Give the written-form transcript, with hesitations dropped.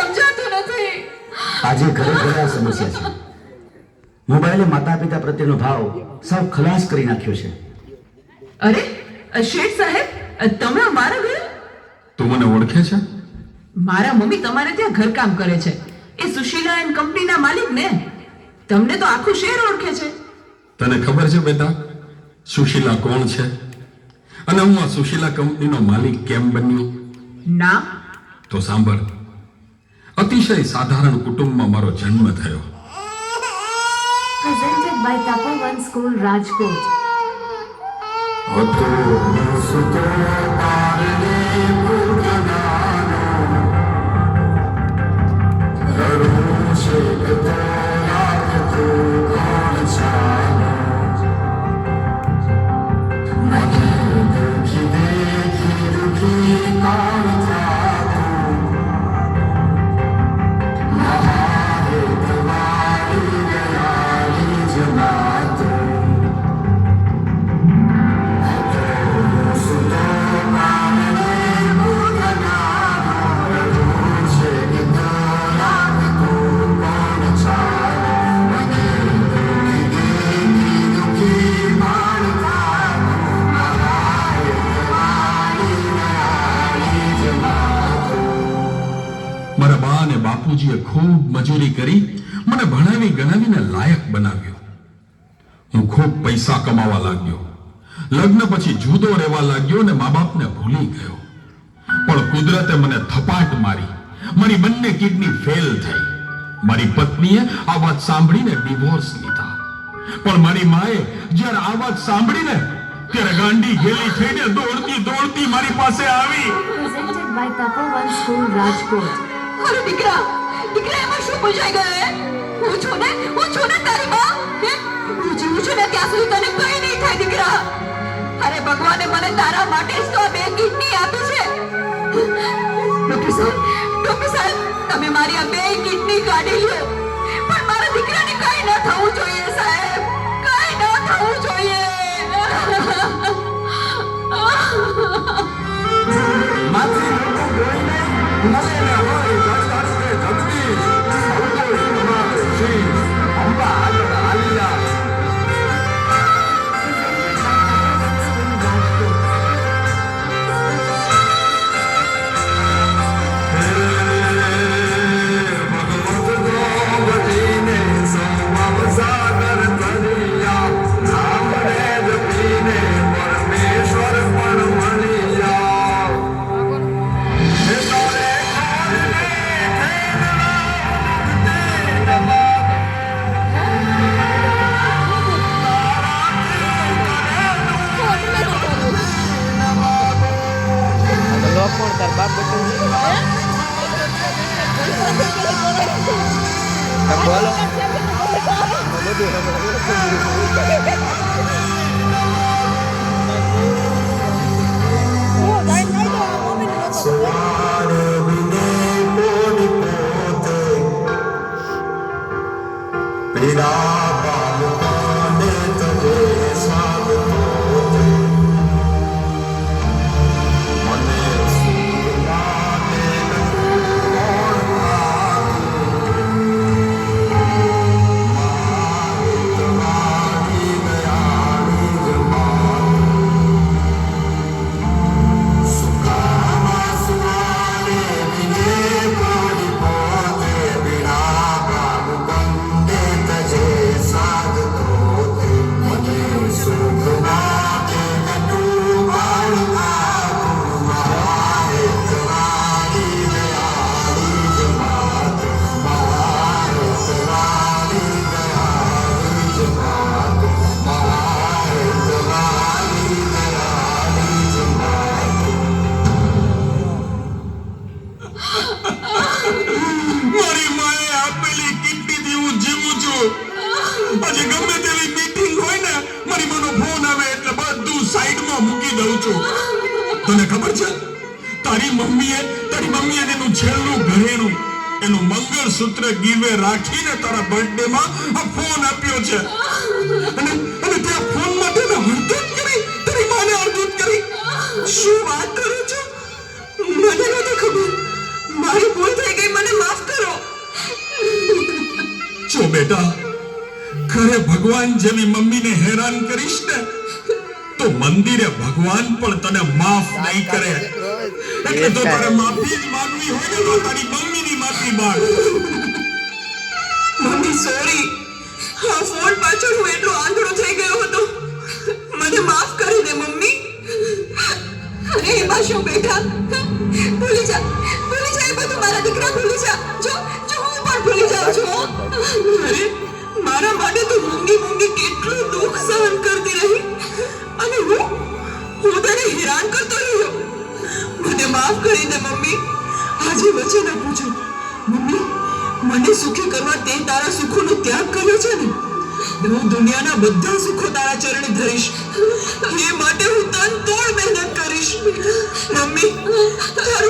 સમજાતું નથી. આજે ઘરે ઘરે આ સમસ્યા છે. મોબાઈલે માતા પિતા પ્રત્યેનો ભાવ સાવ ખલાસ કરી નાખ્યો છે. અરે શેઠ સાહેબ, તમે અમારા ઘરે? તું મને ઓળખે છે? મારા મમ્મી તમારે ત્યાં ઘરકામ કરે છે. એ સુશીલા એન્ડ કંપનીના માલિક ને. તમને તો આખું શહેર ઓળખે છે. તને ખબર છે બેટા સુશીલા કોણ છે અને હું આ સુશીલા કંપનીનો માલિક કેમ બન્યો? ના. તો સાંભળ. અતિશય સાધારણ કુટુંબમાં મારો જન્મ થયો. Presented by Tapovan School, Rajkot. મારા બા અને બાપુજીએ ખૂબ મજૂરી કરી મને ભણાવી ગણાવીને લાયક બનાવ્યો. હું ખૂબ પૈસા કમાવા લાગ્યો. લગ્ન પછી જુદો રહેવા લાગ્યો અને મા બાપને ભૂલી ગયો. પણ કુદરતે મને થપાટ મારી. મારી બંને કિડની ફેલ થઈ. મારી પત્નીએ આ વાત સાંભળીને ડિવોર્સ લીધા. પણ મારી માએ જ્યારે આ વાત સાંભળીને ત્યારે ગાંડી ઘેલી થઈને દોડતી દોડતી મારી પાસે આવી. Presented by Tapovan School, Rajkot. અરે દીકરા, દીકરા એમાં શું પૂછાઈ ગયો હે? હું છું ને તારી બા. હું જીવું છું ને ત્યાં સુધી તને કઈ નહીં થાય દીકરા. અરે ભગવાને મને તારા માટે જ તો આ 2 કિડની આપી છે. ડોક્ટર સાહેબ, તમે મારી આ 2 કિડની કાઢી લ્યો. પણ મારા દીકરાને કઈ ન થવું જોઈએ સાહેબ, કઈ ન થવું જોઈએ. તને ખબર છે તારી મમ્મીએ એનું છેલ્લું ઘરેણું એનું મંગળસૂત્ર ગીવે રાખીને તારા બર્થડે માં આ ફોન આપ્યો છે અને તે ફોન માટે હરકત કરી તારી માને હરકત કરી. શું વાત કરો છો? મને નથી ખબર. મારી ભૂલ થઈ ગઈ, મને માફ બેટા, ઘરે ભગવાન જેવી મમ્મીને હેરાન કરીશ ને તો મંદિરે ભગવાન પણ તને માફ નહીં કરે. એટલે તો તારે માફી જ માંગવી હોય ને તો તારી મમ્મીની માફી માંગ. મમ્મી સોરી, આ ફોન પાછળ હું એટલો આંધળો થઈ ગયો હતો. મને માફ કરી દે મમ્મી. અરે એમાં શું બેટા, ભૂલી જા એ બધું. મારા દીકરા ભૂલી જા. જો હું પણ ભૂલી જાઉં છું. અરે મારા માટે તો મૂંગી કેટલું દુઃખ સહન કરતી રહી અને હું તને હેરાન કરતો રહ્યો. મને માફ કરી દે મમ્મી. આજે વચ્ચે ન પૂછો મમ્મી. મને સુખી કરવા તે તારા સુખોનો ત્યાગ કર્યો છે ને. હું દુનિયાના બધા સુખો તારા ચરણે ધરીશ. એ માટે હું તન તોડ મહેનત કરીશ. મમ્મી તારો